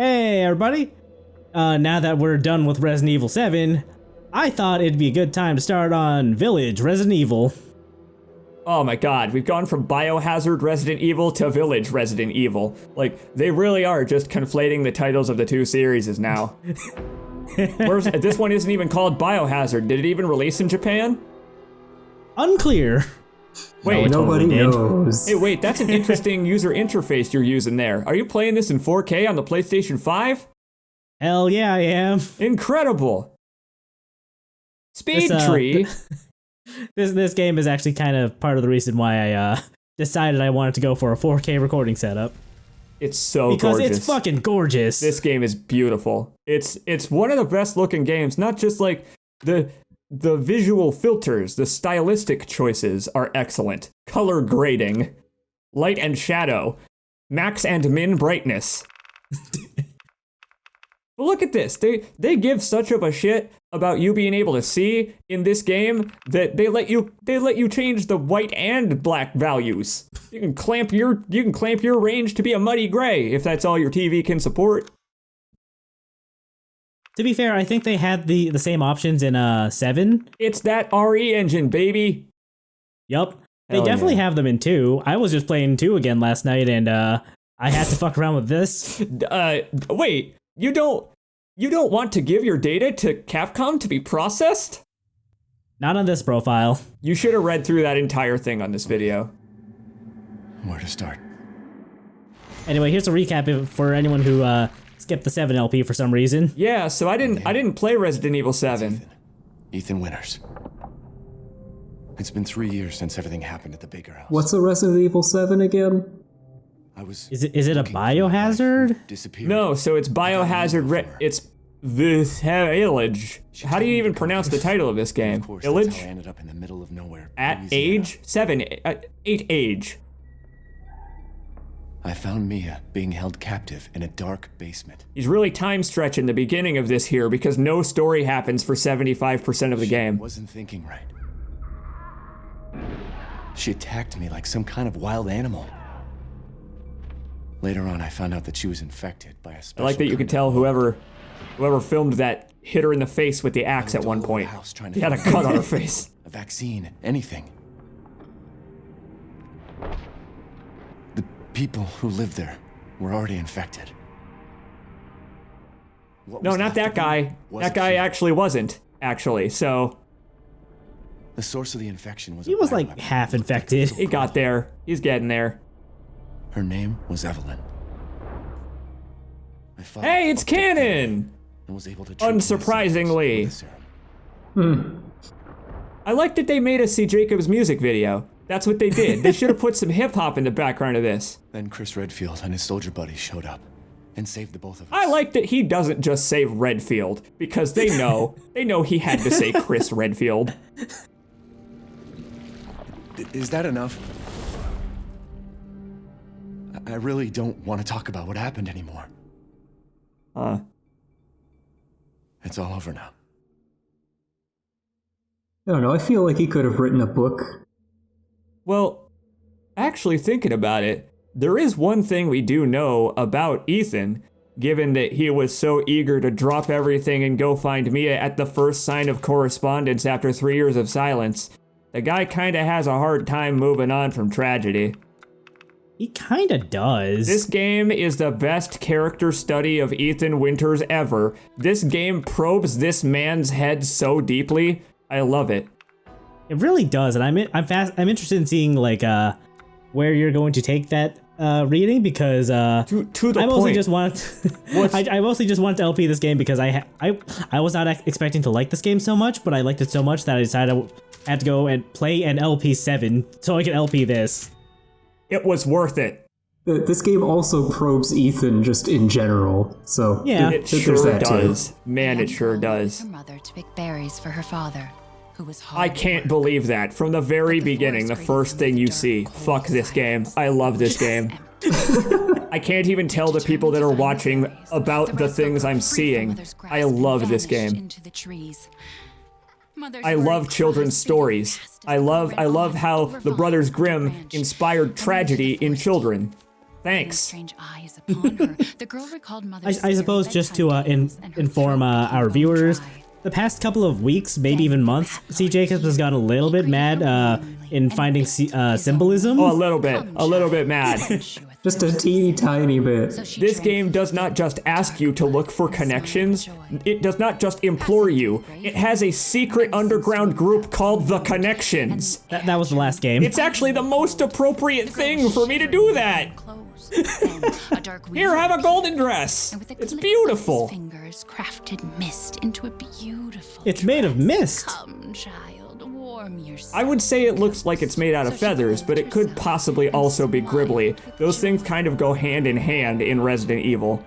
Hey everybody! Now that we're done with Resident Evil 7, I thought it'd be a good time to start on Village Resident Evil. Oh my god, we've gone from Biohazard Resident Evil to Village Resident Evil. Like, they really are just conflating the titles of the two series now. This one isn't even called Biohazard. Did it even release in Japan? Unclear. Wait, No, Nobody totally did. knows. Hey, wait, that's an interesting user interface you're using there. Are you playing this in 4K on the PlayStation 5? Hell yeah, I am. Incredible. Speed tree. This game is actually kind of part of the reason why I decided I wanted to go for a 4K recording setup. It's so Because gorgeous. it's fucking gorgeous. This game is beautiful. It's one of the best looking games, not just like the visual filters, the stylistic choices are excellent. Color grading, light and shadow, max and min brightness. But look at this. They give such of a shit about you being able to see in this game that they let you change the white and black values. You can clamp your range to be a muddy gray if that's all your TV can support. To be fair, I think they had the same options in 7. It's that RE engine, baby. Yup. They Hell definitely yeah. have them in 2. I was just playing 2 again last night and I had to fuck around with this. Wait, you don't want to give your data to Capcom to be processed? Not on this profile. You should have read through that entire thing on this video. Where to start? Anyway, here's a recap for anyone who skipped the 7 LP for some reason. Yeah, so I didn't play Resident Evil 7. Ethan Winters. It's been 3 years since everything happened at the Baker house. What's a Resident Evil 7 again? I was Is it a looking for my wife biohazard? who disappeared. No, so it's Biohazard. It's Village. How do you even pronounce the title of this game? Of course, that's how Village? I ended up in the middle of nowhere. At Louisiana. age 7, 8 age. I found Mia being held captive in a dark basement. He's really time stretching the beginning of this here because no story happens for 75% of the She game. wasn't thinking right. She attacked me like some kind of wild animal. Later on, I found out that she was infected by a I special like that you could kind tell of- whoever filmed that hit her in the face with the axe at one point. She had a cut on her face. A vaccine, anything. The people who lived there were already infected. What No, was not left that of me guy. was That a guy cure. actually wasn't, actually, so The source of the infection was He a was like bioweapon. half infected. he got there. He's getting there. Her name was Evelyn. My father Hey, it's fucked up the canon! man and was able to treat me Unsurprisingly. with a serum. I like that they made us see Jacob's music video. That's what they did. They should have put some hip hop in the background of this. Then Chris Redfield and his soldier buddies showed up and saved the both of us. I like that he doesn't just say Redfield because they know he had to say Chris Redfield. Is that enough? I really don't want to talk about what happened anymore. It's all over now. I don't know, I feel like he could have written a book. Well, actually thinking about it, there is one thing we do know about Ethan, given that he was so eager to drop everything and go find Mia at the first sign of correspondence after 3 years of silence. The guy kinda has a hard time moving on from tragedy. He kinda does. This game is the best character study of Ethan Winters ever. This game probes this man's head so deeply. I love it. It really does, and I'm interested in seeing like where you're going to take that reading because To the I mostly point. just want I mostly just want to LP this game because I was not expecting to like this game so much, but I liked it so much that I decided I had to go and play an LP 7 so I can LP this. It was worth it. This game also probes Ethan just in general, so Yeah. It there's sure that too. does. Man, it sure does. Her mother to pick berries for her father, who was hard I can't believe that. From the very beginning, the first thing you see. Fuck this game. I love this game. I can't even tell the people that are watching about the things I'm seeing. I love this game. I love children's stories. I love how the Brothers Grimm inspired tragedy in children. Thanks. Strange eyes upon her, the girl recalled mother's I suppose scary just to bedtime tales and her inform throat became our bone viewers, dry. the past couple of weeks, maybe even months, C. Jacobs has gotten a little bit mad in finding symbolism. Oh, a little bit mad. Just a teeny tiny bit. This game does not just ask you to look for connections. It does not just implore you. It has a secret underground group called The Connections. That was the last game. It's actually the most appropriate thing for me to do that. Here, have a golden dress. It's beautiful. Fingers crafted mist into a beautiful. It's made of mist. Come, child, warm yourself. I would say it looks like it's made out of feathers, but it could possibly also be gribbly. Those things kind of go hand in hand in Resident Evil.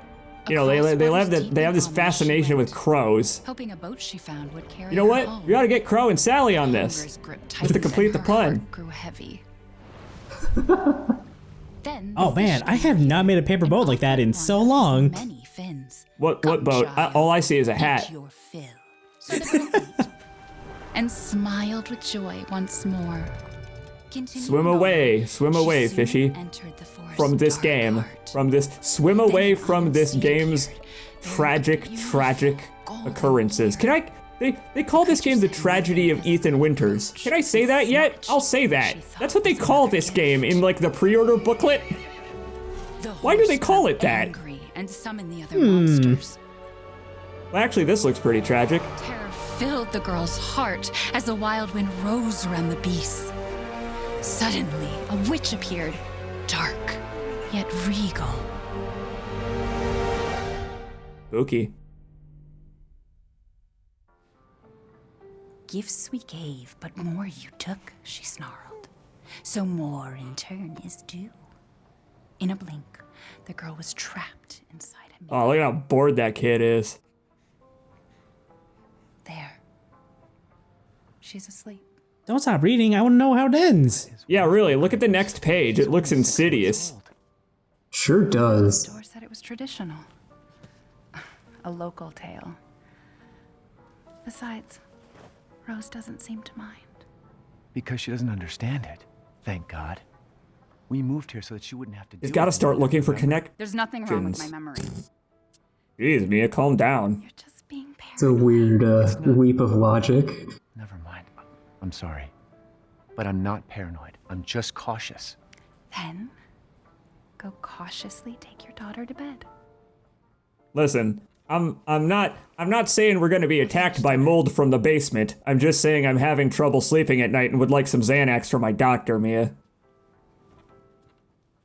You know, they have this fascination with crows. Hoping a boat she found would carry You know her what? home. We ought to get Crow and Sally on this. Hunger's grip Just to complete the tightened, pun. her heart grew heavy. Then Oh man, I have not made a paper boat like that in so long. Many fins. What Come, boat? child, All I see is a eat hat. your fill. So the girl ate and smiled with joy once more. Swim away, fishy. From this game. Swim away from this game's tragic occurrences. They call this game the tragedy of Ethan Winters. Can I say that yet? I'll say that. That's what they call this game in like the pre-order booklet. Why do they call it that? And summon the other monsters. Well, actually, this looks pretty tragic. Terror filled the girl's heart as the wild wind rose around the beast. Suddenly, a witch appeared, dark, yet regal. Spooky. Gifts we gave, but more you took, she snarled. So more in turn is due. In a blink, the girl was trapped inside a mirror. Oh, look how bored that kid is. There. She's asleep. Don't stop reading. I want to know how it ends. Yeah, really, look at the next page. It looks insidious. Sure does. Dor said it was traditional. A local tale. Besides, Rose doesn't seem to mind. Because she doesn't understand it. Thank God. We moved here so that she wouldn't have to. He's got to start looking for connections. There's nothing wrong with my memory. Jeez, Mia, calm down. You're just being paranoid. It's a weird leap of logic. Never mind. I'm sorry. But I'm not paranoid. I'm just cautious. Then, go cautiously take your daughter to bed. Listen, I'm not saying we're gonna be attacked by mold from the basement. I'm just saying I'm having trouble sleeping at night and would like some Xanax from my doctor, Mia.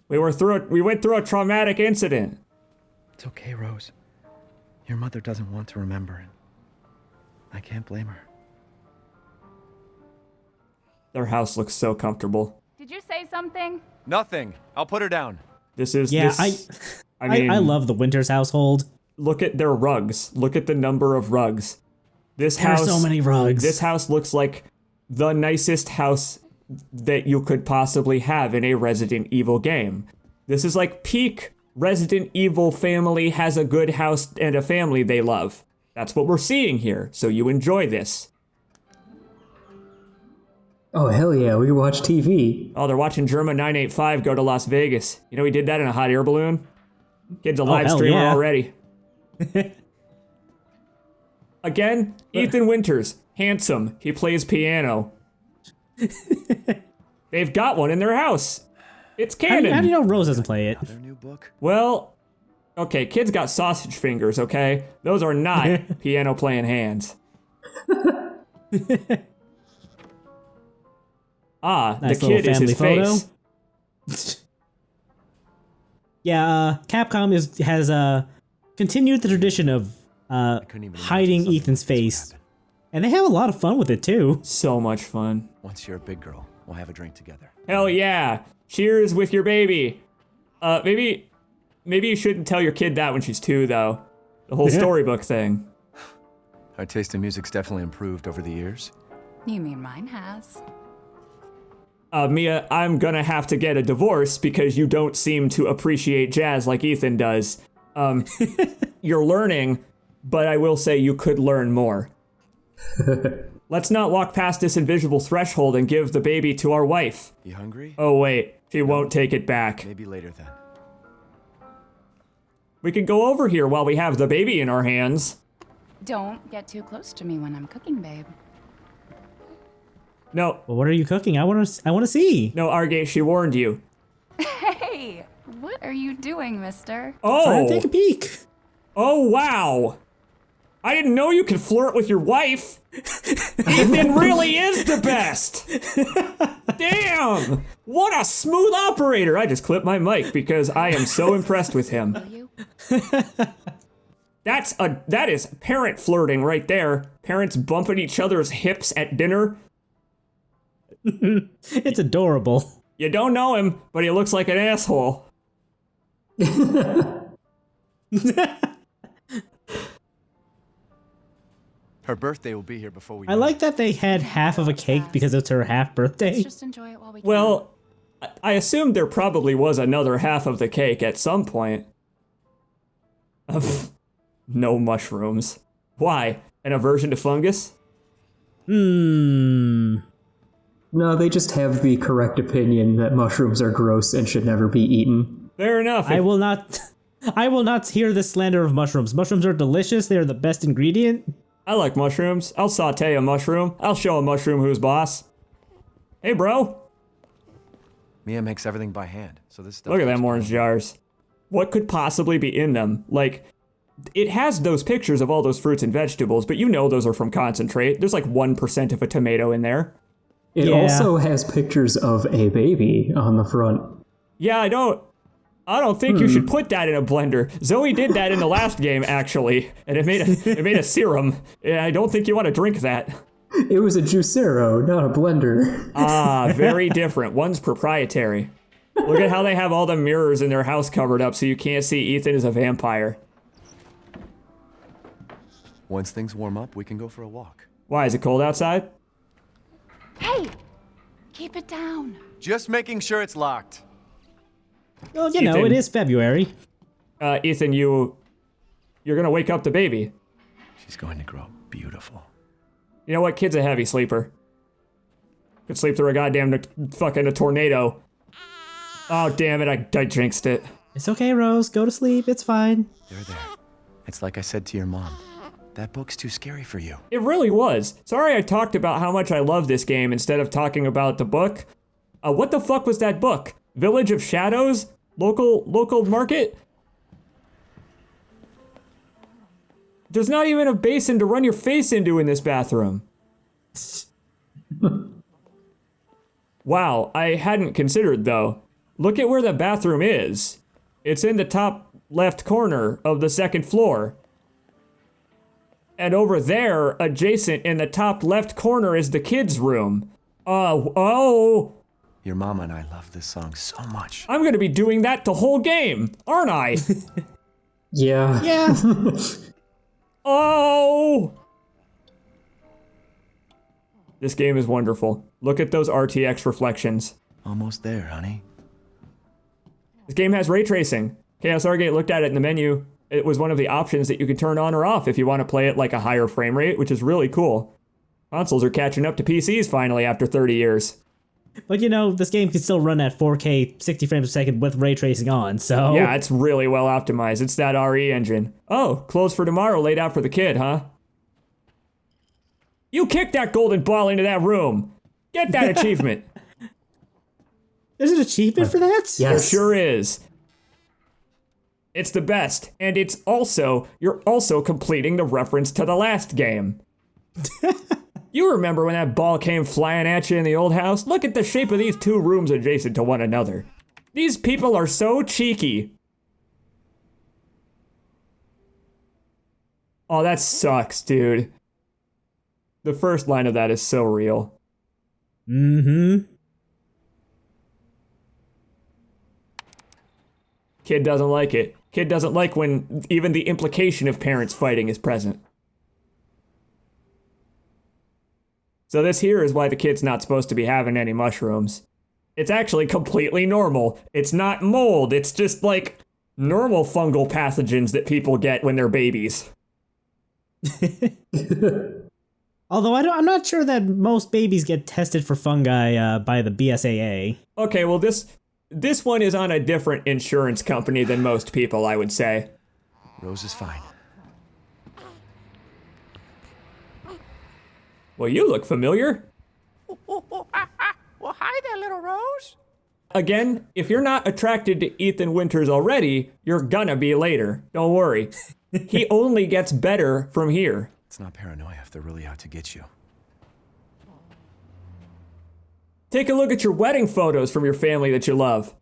We went through a traumatic incident. It's okay, Rose. Your mother doesn't want to remember it. I can't blame her. Their house looks so comfortable. Did you say something? Nothing. I'll put her down. I love the Winters household. Look at their rugs. Look at the number of rugs. There are so many rugs. This house looks like the nicest house that you could possibly have in a Resident Evil game. This is like peak Resident Evil family has a good house and a family they love. That's what we're seeing here, so you enjoy this. Oh, hell yeah, we watch TV. Oh, they're watching Germa 985 go to Las Vegas. You know, he did that in a hot air balloon. Kid's a live streamer already. Again, Ethan Winters, handsome. He plays piano. They've got one in their house. It's canon. How do you know Rose doesn't play it? Another new book? Well, okay, kid's got sausage fingers, okay? Those are not piano playing hands. Nice the kid is his photo. face. Yeah, Capcom has continued the tradition of hiding Ethan's face. And they have a lot of fun with it too. So much fun. Once you're a big girl, we'll have a drink together. Hell yeah. Cheers with your baby. Maybe you shouldn't tell your kid that when she's 2, though. The whole storybook thing. Our taste in music's definitely improved over the years. You mean mine has? Mia, I'm gonna have to get a divorce because you don't seem to appreciate jazz like Ethan does. You're learning, but I will say you could learn more. Let's not walk past this invisible threshold and give the baby to our wife. You hungry? Oh wait, she won't take it back. Maybe later then. We can go over here while we have the baby in our hands. Don't get too close to me when I'm cooking, babe. No, Well, what are you cooking? I want to see. no, Argate, she warned you. Hey, what are you doing, mister? Try to take a Oh, peek. oh wow. I didn't know you could flirt with your wife. Ethan really is the best. Damn, what a smooth operator. I just clipped my mic because I am so impressed with him. You? That is parent flirting right there. Parents bumping each other's hips at dinner. It's adorable. You don't know him, but he looks like an asshole. Her birthday will be here before we I like that they had half of a cake because it's her half birthday. Let's just enjoy it while we can. Well, I assumed there probably was another half of the cake at some point. No mushrooms. Why? An aversion to fungus? Hmm. No, they just have the correct opinion that mushrooms are gross and should never be eaten. Fair enough. I will not. I will not hear the slander of mushrooms. Mushrooms are delicious. They are the best ingredient. I like mushrooms. I'll saute a mushroom. I'll show a mushroom who's boss. Hey, bro. Mia makes everything by hand, so this stuff. Look at them orange jars. What could possibly be in them? Like, it has those pictures of all those fruits and vegetables, but you know those are from concentrate. There's like 1% of a tomato in there. It Yeah. also has pictures of a baby on the front. Yeah, I don't think you should put that in a blender. Zoe did that in the last game, actually, and it made a serum. Yeah, I don't think you want to drink that. It was a juicero, not a blender. Ah, very different. One's proprietary. Look at how they have all the mirrors in their house covered up so you can't see Ethan as a vampire. Once things warm up, we can go for a walk. Why, is it cold outside? Hey, keep it down. Just making sure it's locked. Well, you know, Ethan. it is February. Ethan, you're gonna wake up the baby. She's going to grow up beautiful. You know what? Kid's a heavy sleeper. Could sleep through a goddamn fucking tornado. Oh, damn it, I jinxed it. It's okay, Rose. Go to sleep. It's fine. There. It's like I said to your mom. That book's too scary for you. It really was. Sorry I talked about how much I love this game instead of talking about the book. What the fuck was that book? Village of Shadows? Local market? There's not even a basin to run your face into in this bathroom. Wow, I hadn't considered though. Look at where the bathroom is. It's in the top left corner of the second floor. And over there, adjacent in the top left corner is the kids' room. Oh. Your mama and I love this song so much. I'm gonna be doing that the whole game, aren't I? Yeah. Yeah. Oh! This game is wonderful. Look at those RTX reflections. Almost there, honey. This game has ray tracing. ChaosArgate looked at it in the menu. It was one of the options that you could turn on or off if you want to play it like a higher frame rate, which is really cool. Consoles are catching up to PCs finally after 30 years. But you know, this game can still run at 4K 60 frames per second with ray tracing on, so... Yeah, it's really well optimized. It's that RE engine. Oh, clothes for tomorrow laid out for the kid, huh? You kicked that golden ball into that room. Get that achievement. There's an achievement for that? There Yes. sure is. It's the best, and it's also, you're also completing the reference to the last game. You remember when that ball came flying at you in the old house? Look at the shape of these two rooms adjacent to one another. These people are so cheeky. Oh, that sucks, dude. The first line of that is so real. Mm-hmm. Kid doesn't like it. Kid doesn't like when even the implication of parents fighting is present. So this here is why the kid's not supposed to be having any mushrooms. It's actually completely normal. It's not mold, it's just like normal fungal pathogens that people get when they're babies. Although I'm not sure that most babies get tested for fungi by the BSAA. Okay, well this one is on a different insurance company than most people, I would say. Rose is fine. Well, you look familiar. Well, hi there, little Rose. Again, if you're not attracted to Ethan Winters already, you're gonna be later. Don't worry. He only gets better from here. It's not paranoia if they're really out to get you. Take a look at your wedding photos from your family that you love.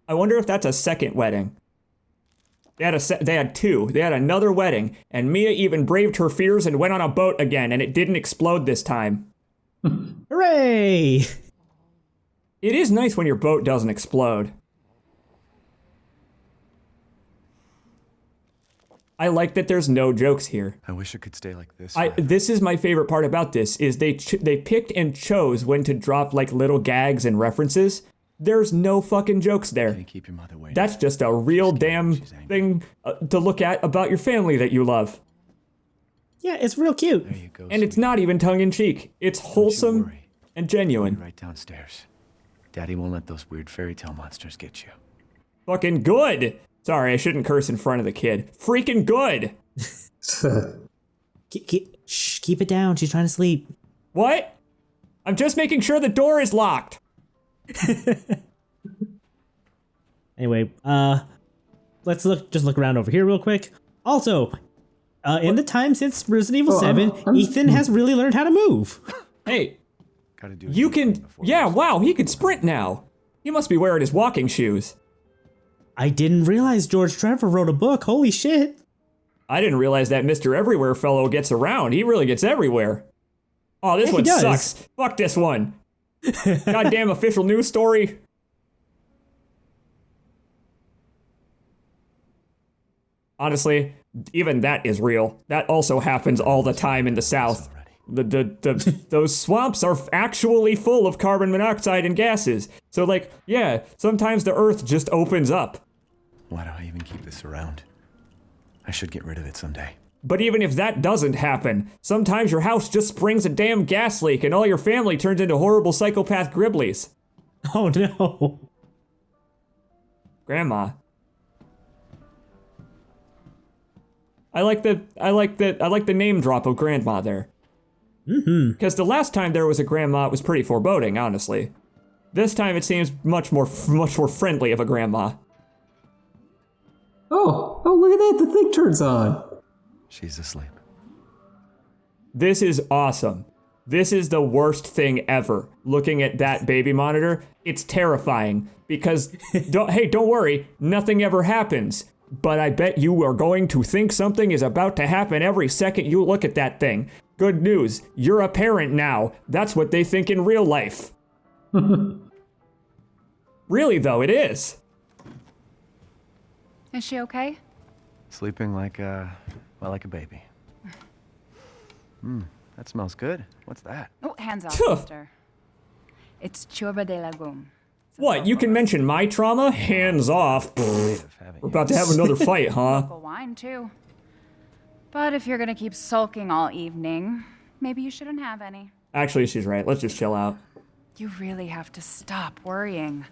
I wonder if that's a second wedding. They had two. They had another wedding, and Mia even braved her fears and went on a boat again, and it didn't explode this time. Hooray! It is nice when your boat doesn't explode. I like that there's no jokes here. I wish it could stay like this. This is my favorite part about this, is they picked and chose when to drop like little gags and references. There's no fucking jokes there. Can't keep your mother waiting. That's just a real damn thing to look at about your family that you love. Yeah, it's real cute. There you go. And it's not even tongue-in-cheek. It's wholesome worry. and genuine. Right downstairs. Daddy won't let those weird fairy tale monsters get you. Fucking good! Sorry, I shouldn't curse in front of the kid. Freaking good! Keep it down. She's trying to sleep. What? I'm just making sure the door is locked. Anyway, let's look around over here real quick. Also, in the time since Resident Evil 7, Ethan has really learned how to move. Hey, Gotta do you can... before Yeah, Rose. wow, he can sprint now. He must be wearing his walking shoes. I didn't realize George Trevor wrote a book. Holy shit. I didn't realize that Mr. Everywhere fellow gets around. He really gets everywhere. Oh, this Yeah, he one does. sucks. Fuck this one. Goddamn official news story. Honestly, even that is real. That also happens all the time in the South. Those swamps are actually full of carbon monoxide and gases. So like, yeah, sometimes the earth just opens up. Why do I even keep this around? I should get rid of it someday. But even if that doesn't happen, sometimes your house just springs a damn gas leak and all your family turns into horrible psychopath Griblies. Oh no. Grandma. I like the name drop of grandma there. Because the last time there was a grandma, it was pretty foreboding, honestly. This time it seems much more friendly of a grandma. Oh, look at that. The thing turns on. She's asleep. This is awesome. This is the worst thing ever. Looking at that baby monitor, it's terrifying because don't worry, nothing ever happens. But I bet you are going to think something is about to happen every second you look at that thing. Good news, you're a parent now. That's what they think in real life. Really though, it is. Is she okay? Sleeping like a baby. That smells good. What's that? Oh, hands off, Tuh. mister. It's churba de legume. What, you can mention my trauma? Hands off. Haven't We're you? about to have another fight, huh? Local wine, too. But if you're gonna keep sulking all evening, maybe you shouldn't have any. Actually, she's right. Let's just chill out. You really have to stop worrying.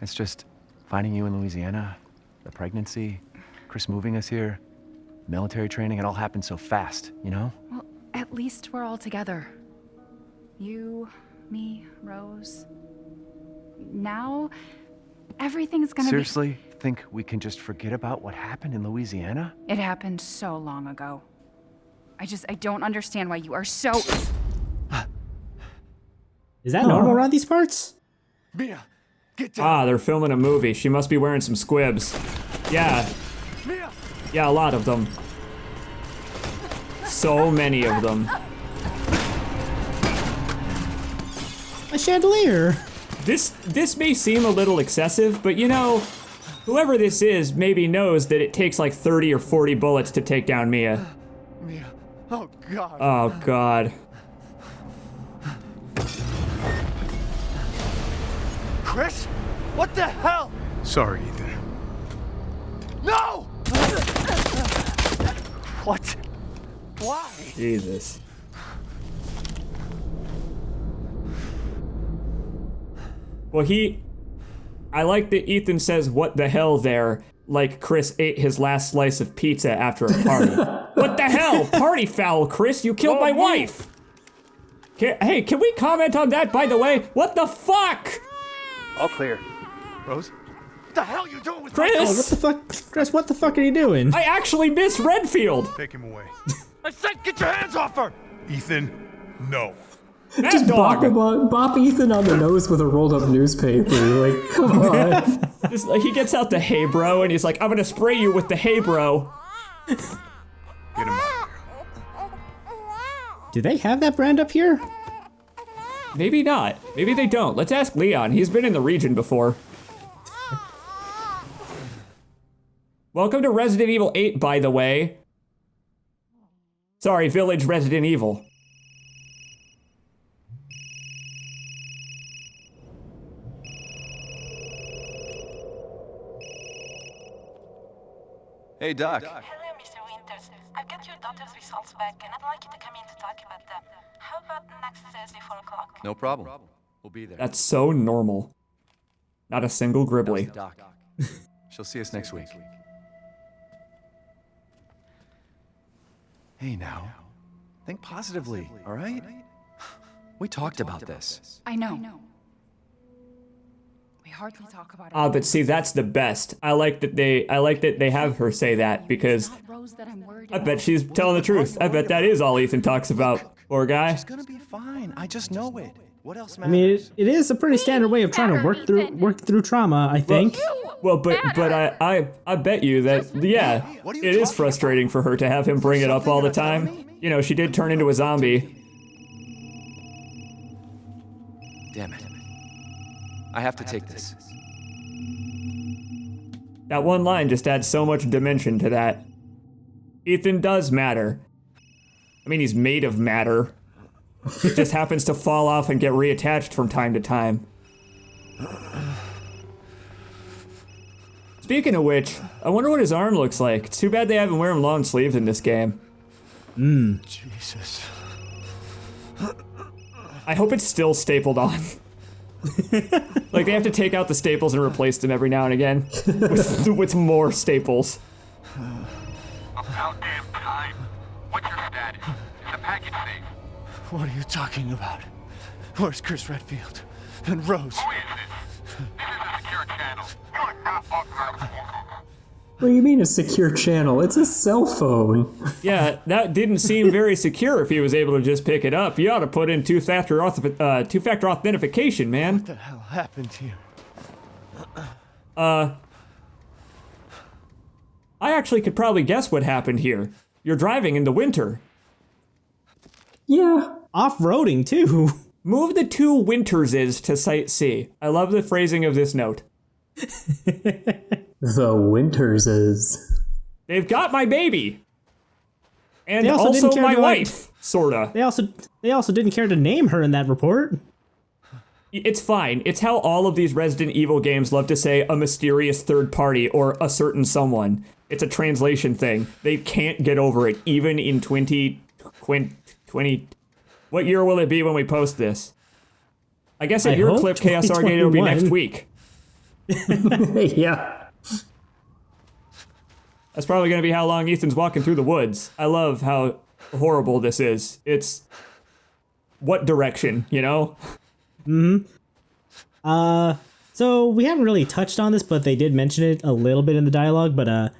It's just finding you in Louisiana, the pregnancy, Chris moving us here, military training. It all happened so fast, you know? Well, at least we're all together. You, me, Rose. Now, everything's gonna Seriously, think we can just forget about what happened in Louisiana? be... It happened so long ago. I don't understand why you are so... Is that normal around these parts? Mia, get down. Ah, they're filming a movie. She must be wearing some squibs. Yeah. Mia! Yeah, a lot of them. So many of them. A chandelier. This may seem a little excessive, but you know, whoever this is maybe knows that it takes like 30 or 40 bullets to take down Mia. Mia. Oh, God. Oh, God. Chris? What the hell? Sorry, Ethan. No! What? Why? Jesus. Well, I like that Ethan says, "What the hell?" there, like Chris ate his last slice of pizza after a party. What the hell? Party foul, Chris. You killed my wife. Hey, can we comment on that, by the way? What the fuck? All clear. Rose? What the hell you doing with Chris? Oh, what the fuck? Chris, what the fuck are you doing? I actually miss Redfield. Take him away. I said get your hands off her! Ethan, no. Mad Just Dog. bop Ethan on the nose with a rolled up newspaper. Like, come on. Just, he gets out the hey bro and he's like, I'm gonna spray you with the hey bro. Get him out of here. Do they have that brand up here? Maybe not. Maybe they don't. Let's ask Leon. He's been in the region before. Welcome to Resident Evil 8, by the way. Sorry, Village Resident Evil. Hey, Doc. Hello, Mr. Winters. I've got your daughter's results back, and I'd like you to come in to talk about them. How about next Thursday, 4 o'clock? No problem. We'll be there. That's so normal. Not a single gribbly. Doc. She'll see us next week. Hey, now. Think positively, all right? We talked about this. I know. We hardly talk about it. But see, that's the best. I like that they have her say that because It's not Rose that I'm worried I about. bet she's telling the truth. I bet that is all Ethan talks about. Poor guy. She's gonna be fine. I just know it. What else I matters? mean, it is a pretty standard way of trying to work through trauma, I think. Well, but I bet you that, yeah, it is frustrating for her to have him bring it up all the time. You know, she did turn into a zombie. Damn it. I have to take this. That one line just adds so much dimension to that. Ethan does matter. I mean, he's made of matter. It just happens to fall off and get reattached from time to time. Speaking of which, I wonder what his arm looks like. It's too bad they haven't wear him long sleeves in this game. Jesus. I hope it's still stapled on. Like they have to take out the staples and replace them every now and again with more staples. About damn time. What's your status? Is the package safe? What are you talking about? Where's Chris Redfield? And Rose? Who is this? This is a secure channel. You are not authorized. What do you mean a secure channel? It's a cell phone. Yeah, that didn't seem very secure if he was able to just pick it up. You ought to put in two-factor authentication, man. What the hell happened here? I actually could probably guess what happened here. You're driving in the winter. Yeah. Off-roading, too. Move the two Winterses to Site C. I love the phrasing of this note. The Winterses. They've got my baby. And They also also didn't care my to, like- wife, sorta. They also didn't care to name her in that report. It's fine. It's how all of these Resident Evil games love to say a mysterious third party or a certain someone. It's a translation thing. They can't get over it, even in 2020. What year will it be when we post this? I guess at I your hope clip, ChaosArgate, it'll be next 2021. week. Yeah. That's probably going to be how long Ethan's walking through the woods. I love how horrible this is. It's what direction, you know? So we haven't really touched on this, but they did mention it a little bit in the dialogue, but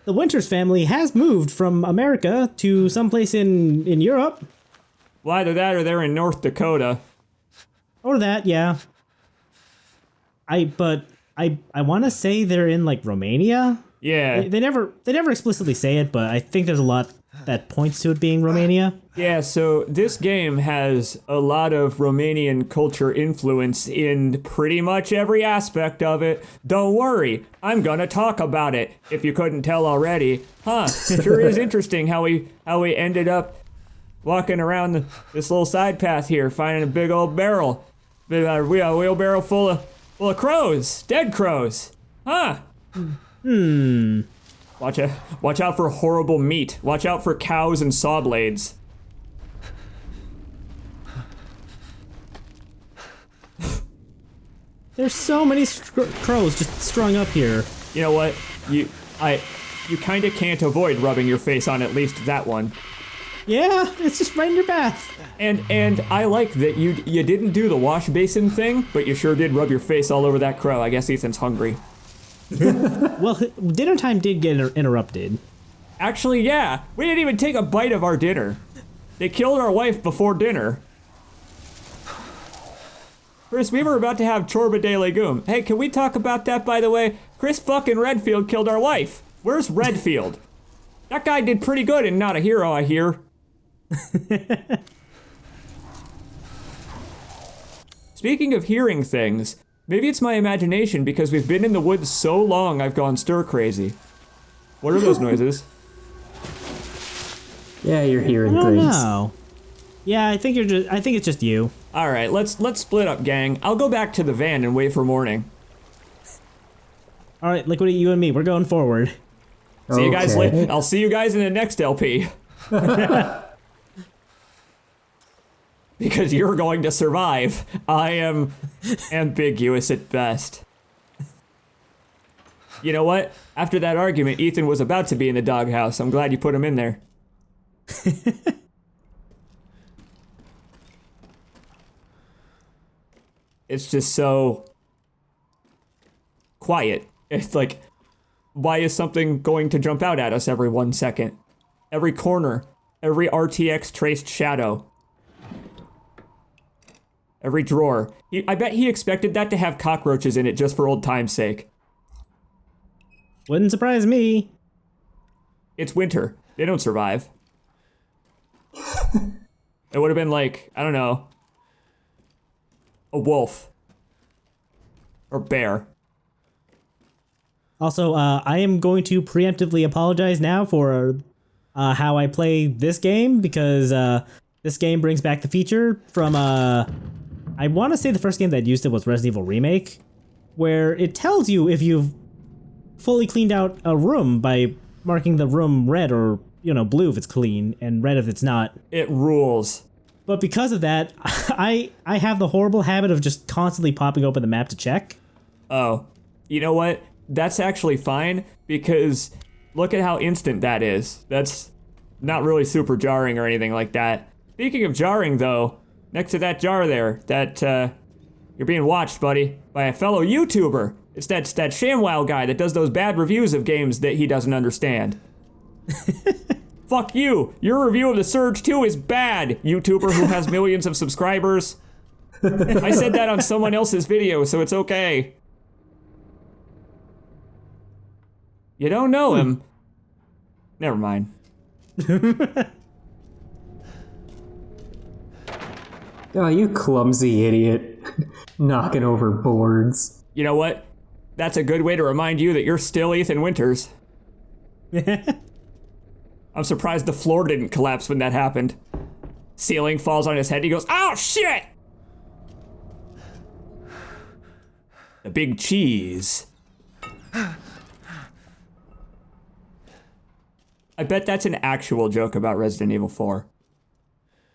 the Winters family has moved from America to someplace in Europe. Well, either that or they're in North Dakota. Or that, yeah. I want to say they're in like Romania. Yeah. They never explicitly say it, but I think there's a lot that points to it being Romania. Yeah, so this game has a lot of Romanian culture influence in pretty much every aspect of it. Don't worry, I'm gonna talk about it, if you couldn't tell already. Huh, sure is interesting how we ended up walking around this little side path here, finding a big old barrel. A wheelbarrow full of crows, dead crows. Huh. Watch out for horrible meat. Watch out for cows and saw blades. There's so many crows just strung up here. You know what? You kind of can't avoid rubbing your face on at least that one. Yeah, it's just right in your bath. And I like that you didn't do the wash basin thing, but you sure did rub your face all over that crow. I guess Ethan's hungry. Well, dinner time did get interrupted. Actually, yeah. We didn't even take a bite of our dinner. They killed our wife before dinner. Chris, we were about to have chorba de legume. Hey, can we talk about that, by the way? Chris fucking Redfield killed our wife. Where's Redfield? That guy did pretty good and not a hero, I hear. Speaking of hearing things, maybe it's my imagination because we've been in the woods so long I've gone stir crazy. What are those noises? Yeah, you're hearing I don't things. know. Yeah, I think it's just you. All right, let's split up, gang. I'll go back to the van and wait for morning. All right, liquidate you and me. We're going forward. See you guys Okay. later. I'll see you guys in the next LP. Because you're going to survive. I am ambiguous at best. You know what? After that argument, Ethan was about to be in the doghouse. I'm glad you put him in there. It's just so quiet. It's like, why is something going to jump out at us every 1 second? Every corner, every RTX traced shadow, every drawer. I bet he expected that to have cockroaches in it just for old time's sake. Wouldn't surprise me. It's winter. They don't survive. It would have been like, I don't know, a wolf or bear. Also, I am going to preemptively apologize now for how I play this game because this game brings back the feature from I want to say the first game that used it was Resident Evil Remake, where it tells you if you've fully cleaned out a room by marking the room red or, you know, blue if it's clean and red if it's not. It rules. But because of that, I have the horrible habit of just constantly popping open the map to check. Oh, you know what? That's actually fine because look at how instant that is. That's not really super jarring or anything like that. Speaking of jarring though, next to that jar there, that you're being watched, buddy, by a fellow YouTuber. It's that ShamWow guy that does those bad reviews of games that he doesn't understand. Fuck you! Your review of The Surge 2 is bad, YouTuber who has millions of subscribers. I said that on someone else's video, so it's okay. You don't know him. Never mind. Oh, you clumsy idiot. Knocking over boards. You know what? That's a good way to remind you that you're still Ethan Winters. I'm surprised the floor didn't collapse when that happened. Ceiling falls on his head, he goes, "Oh shit!" The big cheese. I bet that's an actual joke about Resident Evil 4.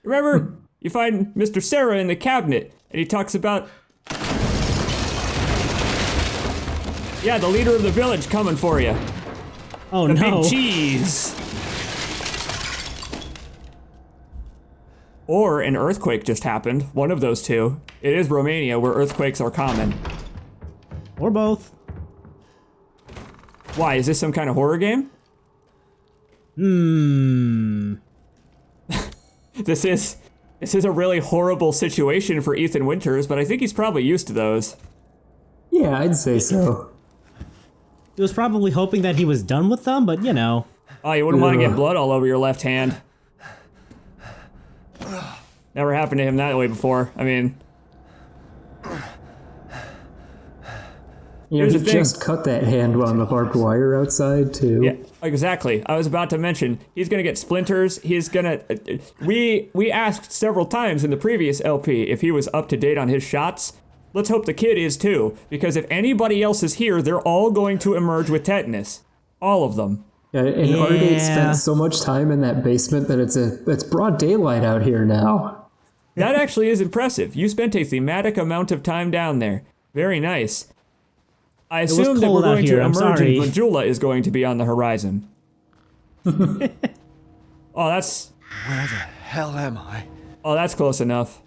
Remember, you find Mr. Sarah in the cabinet, and he talks about, yeah, the leader of the village coming for you. Oh The no. big cheese. Or an earthquake just happened. One of those two. It is Romania where earthquakes are common. Or both. Why, is this some kind of horror game? This is a really horrible situation for Ethan Winters, but I think he's probably used to those. Yeah, I'd say so. He was probably hoping that he was done with them, but you know. Oh, you wouldn't want to get blood all over your left hand. Never happened to him that way before. I mean, You know, here's he the thing. just cut that hand on the barbed wire outside, too. Yeah, exactly. I was about to mention, he's gonna get splinters. He's gonna, we asked several times in the previous LP if he was up to date on his shots. Let's hope the kid is too, because if anybody else is here, they're all going to emerge with tetanus. All of them. Yeah, and Argate spent so much time in that basement that it's broad daylight out here now. That actually is impressive. You spent a thematic amount of time down there. Very nice. I was assume that we're cold out going here, to I'm emerge sorry. and Majula is going to be on the horizon. Oh, that's Where the hell am I? oh, that's close enough.